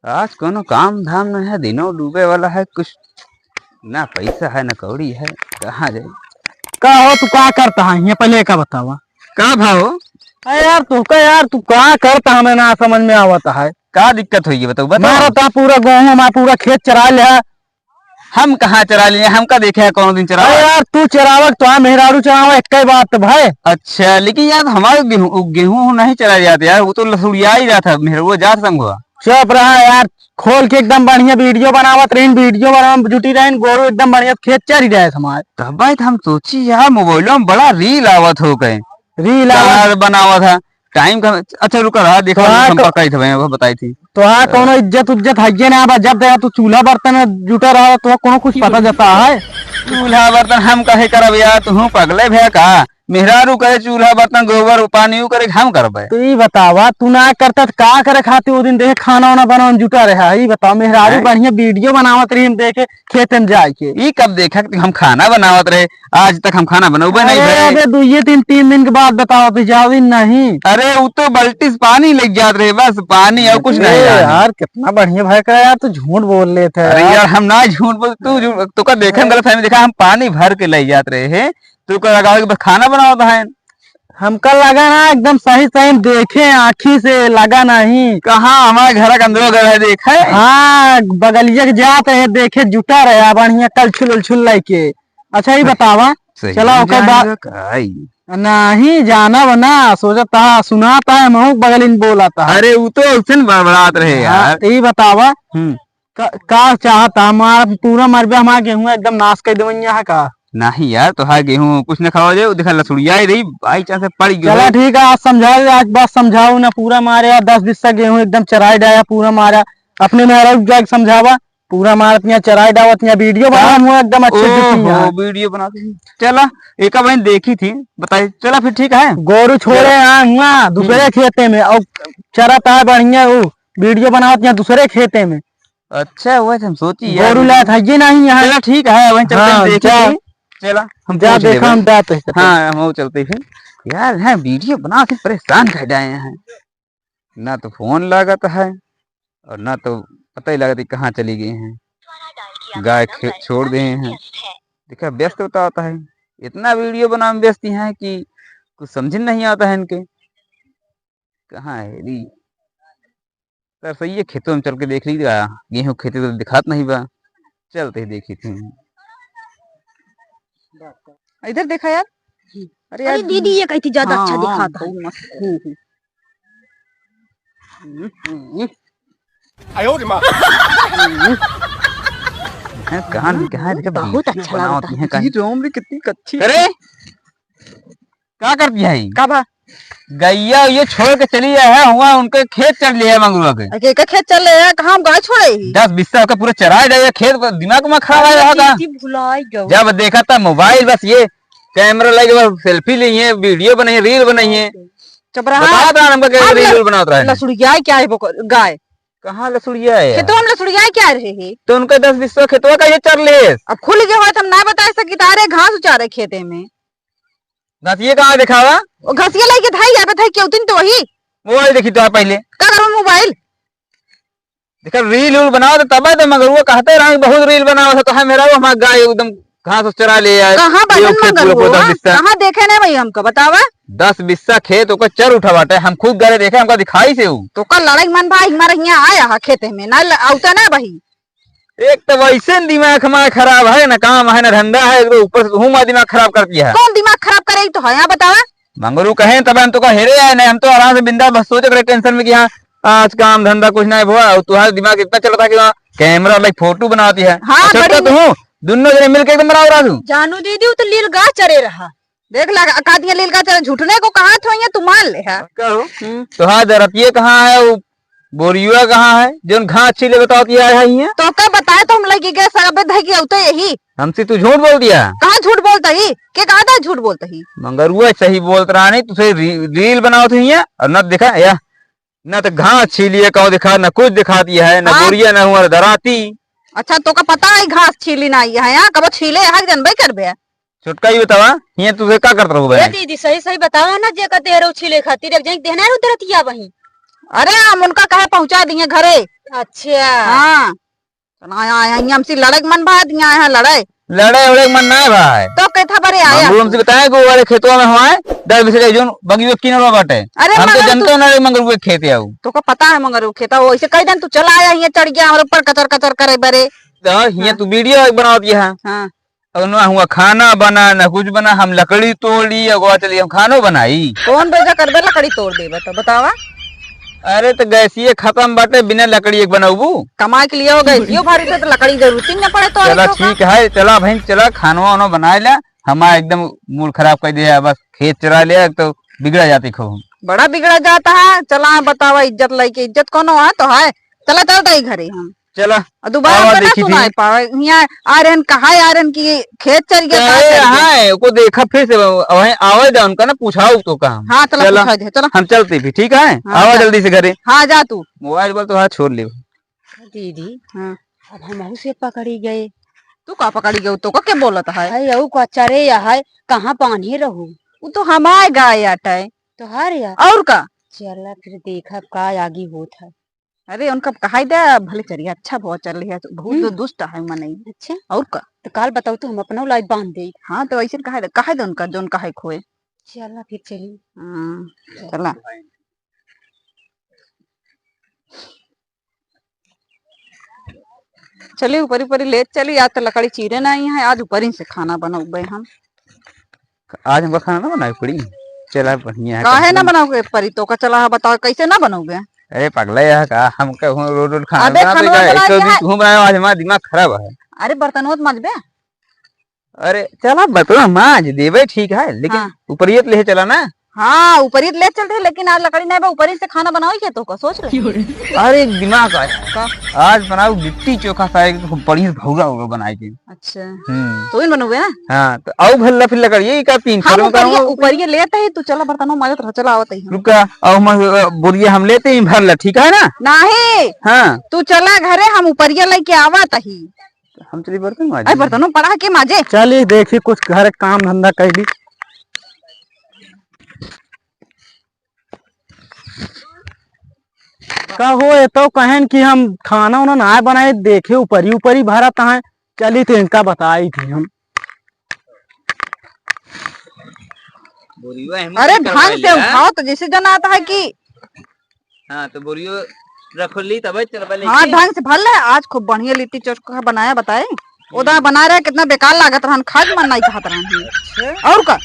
आज कोनो काम धाम न है, दिनों डूबे वाला है। कुछ ना पैसा है ना कौड़ी है, कहाँ जाए। का हो तू का करता है ये पहले का बतावा। का भाव? अरे यार तू का करता हमें ना समझ में आवता है। का दिक्कत हुई बताओ मारा था पूरा गेहूं हमारा पूरा खेत चरा लिया। हम कहाँ चरा लिए, हम का देखे है कौन दिन चरा। अरे यार तू चरावक तो मेहरारू चरावा एक ही बात भाई। अच्छा लेकिन यार हमारे गेहूं नहीं चरा जाते यार, वो तो लसुड़िया ही जाता मेरे वो जात संग हुआ। चुप रहा यार, खोल के एकदम बढ़िया वीडियो बनावत रही, वीडियो बनाव जुटी रही गोरू एकदम बढ़िया खेत चरी रहे हमारे। तब हम सोची यार मोबाइलों में बड़ा रील आवत हो गए, रील बनावा था टाइम का। अच्छा रुका रहा देखो वो बताई थी तो हाँ कोनो इज्जत उज्जत है ना। जब देखा तू चूल्हा बर्तन में जुटा रहा तो कोनो कुछ पता जाता है। चूल्हा बर्तन हम कहे करब यार, तू पगले भे का मेहरारू करे चूल्हा बर्तन गोबर पानी करे हम करबे। तो ये बतावा तू ना करता तो का करे खाती वो दिन देखे खाना वाना बनाने जुटा रहा है। ये बताओ मेहरारू बढ़िया वीडियो बनावत रही, हम देखे खेत में जाके। ये कब देखा कि हम खाना बनावत रहे, आज तक हम खाना बनौबे नहीं भे। अबे दुइये तीन दिन के बाद बताओ तो जाओ नहीं। अरे वो तो बाल्टी से पानी लग जात रहे, बस पानी और कुछ नहीं यार। कितना बढ़िया भाई का यार, तू झूठ बोल रहे थे। अरे यार हम ना झूठ बोल, तू का देखे गलत देखा, हम पानी भर के ले जाते रहे हैं, तू का लगा बस खाना बनावता है। हमका लगा ना एकदम सही सही देखे आँखी से, लगा नहीं। कहाँ हमारे घर के अंदर गए देखा है। हाँ बगलिया के जाते है देखे जुटा रहे बढ़िया कल छुल लेके। अच्छा ही बतावा चला नहीं जाना बना सोचता सुनाता है महू बगल इन बोलाता है। अरे वो तो उसे बड़बड़ात रहे यार। यही बतावा का चाहता हमारा पूरा मरबे हमारा गेहूं एकदम नाश कर देवैया है का। नहीं यार तो हाँ गेहूं कुछ न खावा जाए, देखा लसुड़िया ही रही बाई चांस पड़ गई। चला ठीक है आज समझाओ, आज बात समझाओ ना पूरा मारे 10 बीस गेहूं एकदम चराई डाया पूरा मारा। अपने मेहरा जाके समझावा पूरा मारा चराई डावत वीडियो बना एकदम अच्छे वीडियो बना। चला एक बहन देखी थी बताई, चला फिर ठीक है। गोरू छोड़े हुआ दूसरे खेते में और चराता है बढ़िया, वो वीडियो बनावत यहाँ दूसरे खेते में। अच्छा वो हम सोची गोरू लायक है नहीं यहाँ। चला ठीक है वही चलते चला हम जा देखा हम जाते। हाँ हम चलते फिर यार है वीडियो बना के परेशान कर जाए हैं, ना तो फोन लागत है और ना तो पता ही लगा कहाँ चली गई हैं, गाय छोड़ दिए हैं। देखा व्यस्त होता है, इतना वीडियो बनाने में व्यस्त हैं कि कुछ समझ नहीं आता है इनके कहाँ है री। सर सही है खेतों में चल के देख लीजिएगा, गेहूँ खेती तो दिखात नहीं बा, चलते ही देखी थी। इधर देखा यार। अरे यार दीदी ये कहती ज्यादा अच्छा दिखाता है। कहाँ बहुत अच्छा लगता है। कितनी कच्ची। अरे क्या करती है का गैया ये छोड़ के चली है हुआ उनके खेत चल लिया मंगरुआ के। खेत चल रहे हैं कहाँ गाय छोड़े 10-20 का पूरा चरा जाएगा खेत, दिमाग में खराब आया जब देखा था मोबाइल बस ये कैमरा लगे सेल्फी ली है, वीडियो बनाई है, रील बनाई है। रील बना लसुड़िया क्या है गाय कहाँ लसुड़िया है खेतों में लसुड़िया क्या रहे तो उनका 10-20 खेतों का ये चल ले। अब खुल गया हम ना बता सकी तारे घास उचारे खेते में। घसिए कहाँ दिखावा घसिया लेके था क्यों दिन तो वही मोबाइल देखी तो पहले क्या करो मोबाइल देखा रील बनाओ तो तब तो मगर वो कहते रहा बहुत रील बनाओ तो है मेरा वो हमारा गाय एकदम घास चरा ले आए। कहाँ देखे नहीं भाई हमको बतावा 10-20 खेत ओकर चर उठा बाटे, हम खुद गए देखे हमको दिखाई से तो कल लड़ाई मन भाई हमारे यहाँ आया खेते में ना आवता ना भाई। एक तो वैसे दिमाग हमारा खराब है ना, काम है ना धंधा है, ऊपर से दिमाग खराब कर दिया है। कौन दिमाग खराब करे तो है यहाँ बतावा मंगरू कहे तब हम तो हेरे आए नहीं, हम तो आराम से बिंदा बस सोच रहे टेंशन में कि हाँ आज काम धंधा कुछ नहीं हुआ और तुम्हारा दिमाग इतना चलता कि कैमरा लाइक फोटो बनाती है। हाँ दोनों जने मिलकर एकदम बना रहा जानू दीदी तो लील गा चरे रहा देख लगा अकादिया लील गा चरे झूठने को कहा था तू मान ले है तो हाँ जरतिये कहाँ है वो बोरियुआ कहाँ है जो घास छिले बताती है तो क्या बताए तो हम लगे गए सबे धगी होते यही हमसे तू झूठ बोल दिया। कहाँ झूठ बोलता ही के कहा था झूठ बोलता ही मंगरुआ सही बोलता रहा नहीं तुझे रील बनाओ तो ही और न दिखा या न तो घास छीलिए कहो दिखा न कुछ दिखाती है न बोरिया न हुआ दराती। अच्छा तो का पता है घास छीली ना है यहाँ कब छीले हक जनबे करबे छोटका ही बतावा ये तुझे क्या करता रहो दीदी सही सही बतावा ना जे कहते रहो छीले खातिर एक जन देना उधरतिया वही अरे हम उनका कहे पहुंचा दिए घरे। अच्छा हाँ हमसे लड़े के मन भा दिया है लड़े लड़े उड़े के मन ना है भाई। तो कैथा बड़े आया मंगरू हमसे बताया कि वो वाले खेतों में हमारे 10 बीस जोन बगी किनर बाटे। अरे हम तो मगर जनते ना मंगरू के खेत आऊ तो को पता है मगर वो खेता वो ऐसे कई दिन तू चला आया यहाँ चढ़ गया हमारे ऊपर कचर कचर करे बरे। तो हिया तू वीडियो बनाओ दिया हाँ और ना हुआ खाना बना ना कुछ बना, हम लकड़ी तोड़ी अगवा चली हम खानो बनाई। कौन बेजा कर दे लकड़ी तोड़ दे तो बतावा। अरे तो गैसीय खत्म बाटे, बिना लकड़ी एक बनाऊ। कमाए के लिए हो गए जियो भारी से तो लकड़ी जरूरत ही न पड़े तो चला ठीक है, चला भाई चला खाना वाना बना लिया। हमारा एकदम मूड खराब कर दिया, बस खेत चरा लिया तो बिगड़ा जाती खूब। बड़ा बिगड़ा जाता है। चला बतावा इज्जत लेके, इज्जत कोनो है तो है। चला चलता ही घरे हम चला और दोबारा आवाज ना देखी सुनाए थी। पावे यहाँ आ रहे कहा आ रहे की खेत चल गया कहाँ चल गया? हाँ को देखा फिर से वहीं आवाज दे उनका ना पूछाओ तो काम। हाँ चला चला। पूछा दे चला। हम चलते भी ठीक है। हाँ, आवा जा। जल्दी से घरे। हाँ जा तू। मोबाइल पर तो हाथ छोड़ ले। दीदी हाँ अब हम से पकड़ी गए। तू का पकड़ी गयो तो क्या बोलत है? है यू का चरे या है कहाँ पानी रहू वो तो हमारे गाय आटे तो हार या और का। चला फिर देखा का आगे होत है। अरे उनका कहा दे भले चलिए अच्छा बहुत चल रही है बहुत दुष्ट है मन। अच्छा और का। तो काल बताओ तो हम अपना लाइफ बांध दे। हाँ तो ऐसे कहा दे उनका जो उनका है खोए। चला फिर चली। हाँ चला चलिए ऊपरी ऊपरी ले चली। आज तो लकड़ी चीरे नहीं है, आज ऊपर ही से खाना बनाओगे हम। आज हमको खाना ना बनाई पड़ी। चला बढ़िया है। काहे ना बनाओगे परी तो का। चला बताओ कैसे ना बनोगे? अरे पगला यह का हम कहूँ रोड रोड खाना अबे बना तो खाना क्या बना एक तो दिया है। तू बनाया, आज हमारा दिमाग खराब है। अरे बर्तनों तो मजबे। अरे चला बता माज देवे ठीक है, लेकिन हाँ। ऊपर ये ले चला ना। हाँ ऊपर ही ले चलते लेकिन आज लकड़ी नहीं ऊपर ही से खाना बनाओ क्या तो का सोच ले। अरे दिमाग आया आज बनाओ लिट्टी चोखा सारे बढ़िया भौरा होगा बनाए के। अच्छा हम्म तो इन बनोगे ना। हाँ तो आओ भल्ला फिर लकड़ी यही का 3 हम किलो ऊपर ये लेते ही तू चला बर्तनों मजे तो चला आवत ही रुका और हम बोरिया हम लेते ही भरला ठीक है ना। नहीं हाँ तू चला घरे हम ऊपर ये लेके आवत ही। हम चली बर्तन माजे। अरे बर्तनों पड़ा के माजे। चलिए देखिए कुछ घर काम धंधा कर ली। का हो ये तो कहन कि हम खाना उना ना बनाए देखे ऊपर ही भरा है। चली तो इनका बताई थी हम। अरे ढंग से उठाओ तो जैसे जन आता है कि। हाँ तो बोरियो रखो ली तब चल पहले। हाँ ढंग से भल है। आज खूब बढ़िया लिट्टी चोखा बनाया बताए। उदा बना रहा कितना बेकार लागत रहन, खाद मन नहीं कहत रहन। और का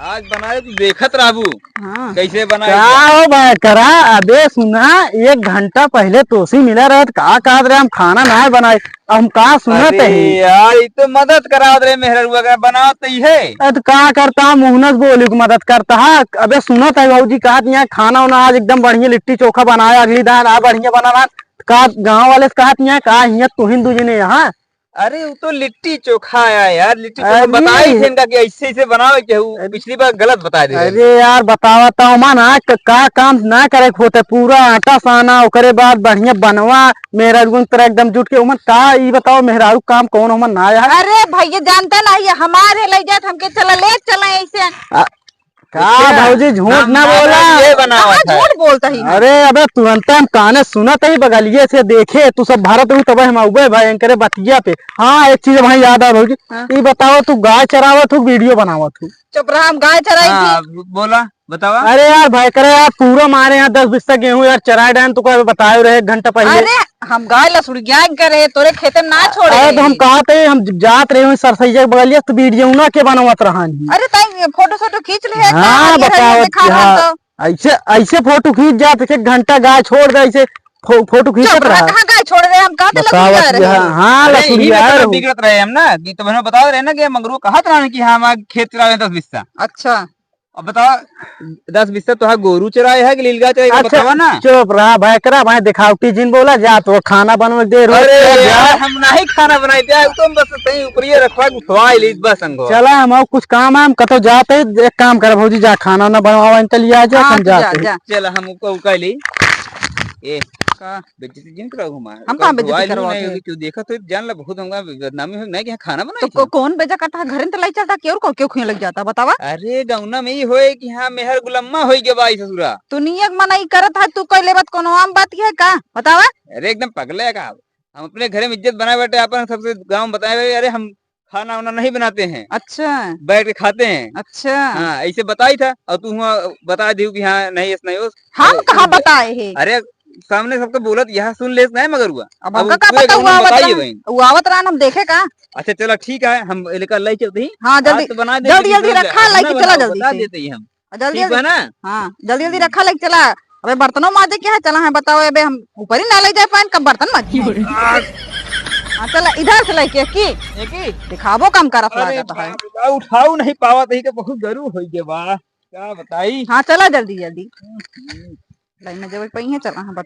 आज बनाए तो देखत रहबू हाँ कैसे बनाए। क्या हो भाई करा अबे सुना 1 घंटा पहले तोसी मिला रहे का कहा रहे हम खाना ना बनाए। अब हम कहा सुनत अरे ही यार ये तो मदद करावत रहे मेहरुआ का बनाओ तो ही है। तो का करता मुहनस बोली को मदद करता है। अबे सुनत है भाजी कहा यहाँ खाना उना आज एकदम बढ़िया लिट्टी चोखा बनाया अगली दान आ बढ़िया बनाना का गाँव वाले से कहा यहाँ कहा यहाँ तुहिन दूजी ने यहाँ। अरे वो तो लिट्टी चोखा आया यार, लिट्टी चोखा अरे बताई थे इनका कि ऐसे ऐसे बनावे के हूँ, पिछली बार गलत बता दे। अरे यार बतावा तो माना का काम ना करे के होते पूरा आटा साना ओकरे बाद बढ़िया बनवा मेहरारू तरह एकदम जुट के उमन का ये बताओ मेहरारू काम कौन उमन ना आया। अरे भैया जानते नहीं है हमारे ले जात हमके चला ले चला ऐसे। का भाजी झूठ ना बोला ये बनावा कहाँ था। झूठ बोलता ही है? अरे अबे तुरंत हम काने सुनत ही बगलिए से देखे तू सब भारत हूँ तब हम उबे भाई करे बतिया पे। हाँ एक चीज भाई याद आ भाजी हाँ। ये बताओ तू गाय चरावत हूँ वीडियो बनावत हूँ। चुप रहा हम गाय चराई थी। हाँ, बोला बतावा। अरे यार भाई करे यार पूरा मारे यहाँ 10 बीस गेहूं यार चराए डान तो बताए रहे 1 घंटा पहले। अरे हम गाय लसुड़ गया करे तोरे खेते में ना छोड़े। अरे तो हम कहा थे हम जात रहे सरसैया के बगलिया तो वीडियो ना के बनवत रहा। अरे ताई फोटो सोटो खींच ले। हाँ बताओ ऐसे ऐसे फोटो खींच जात 1 घंटा गाय छोड़ दे ऐसे फोटो खींचत रहा। कहाँ गाय छोड़ रहे हम कहाँ बतावत हाँ अरे यही लसुड़िया मतलब बिगड़त रहे हम ना कि तुम्हें बता रहे ना कि मंगरू कहत रहा कि हाँ हमारे खेत चरावे 10 बिस्सा। अच्छा अब बताओ 10 बिस्सा तो गोरू चराए है कि लीलगा चराए है, बतावा ना। चुप रहा भाई करा भाई दिखावटी जिन बोला जा तो खाना बनवा दे अरे यार हम नहीं खाना बनाए थे तुम बस सही ऊपर ये रखवा खुआ ली बस अंगो। चला हम कुछ काम है हम कतो जाते एक काम कर भौजी जा खाना ना बनवा चलिए आ जा हाँ, हम जाते जा। चल हम ऊपर ली ए का बेइज्जती जिन करा घुमा हम कहाँ बेइज्जती करवाते नहीं हैं? होगी क्यों देखा तो जान ला बहुत हमका बदनामी हो नहीं कि यहाँ खाना तो बनाई थी कौन बेजा कटा घर तो लाई चलता क्यों को क्यों खुए लग जाता बतावा। अरे गौना में ही होए कि हाँ मेहर गुलम्मा होई के बाई ससुरा तू नियत मनाई करत है तू कोई लेवत कोनो आम बात है का बतावा। अरे एकदम पगले का हम अपने घर में इज्जत बनाए बैठे अपन सबसे गाँव में बताए भाई अरे हम खाना वाना नहीं बनाते हैं अच्छा बैठ के खाते हैं। अच्छा हाँ ऐसे बताई था और तू हुआ बता दी कि हाँ नहीं नहीं हो हम कहाँ बताए है। अरे सामने सबको बोलत यहाँ सुन ले नहीं मगर हुआ अब अब हमका का पूरे पता गाँव हुआ में आवत बताइए रहन बहन। वो आवत रहन हम देखे का। अच्छा चलो ठीक है हम लेकर लाई चलते ही हाँ आज जल्दी तो बना दे जल्दी जल्दी रखा लाई के चला जल्दी बता से देते ही हम जल्दी ठीक जल्दी है ना। हाँ जल्दी जल्दी रखा लाई चला। अबे बर्तनों माजे क्या है चला है बताओ अबे हम ऊपर ही ना ले जाए पाए कब बर्तन माजे। हाँ चला इधर से लेके की एक ही दिखावो कम करत अरे लागत है। बाप रे बाप, उठाऊ नहीं पावा तही के बहुत गरू होई के बा क्या बताई। हाँ चला जल्दी जल्दी लाइन में जब पही है चला है बता।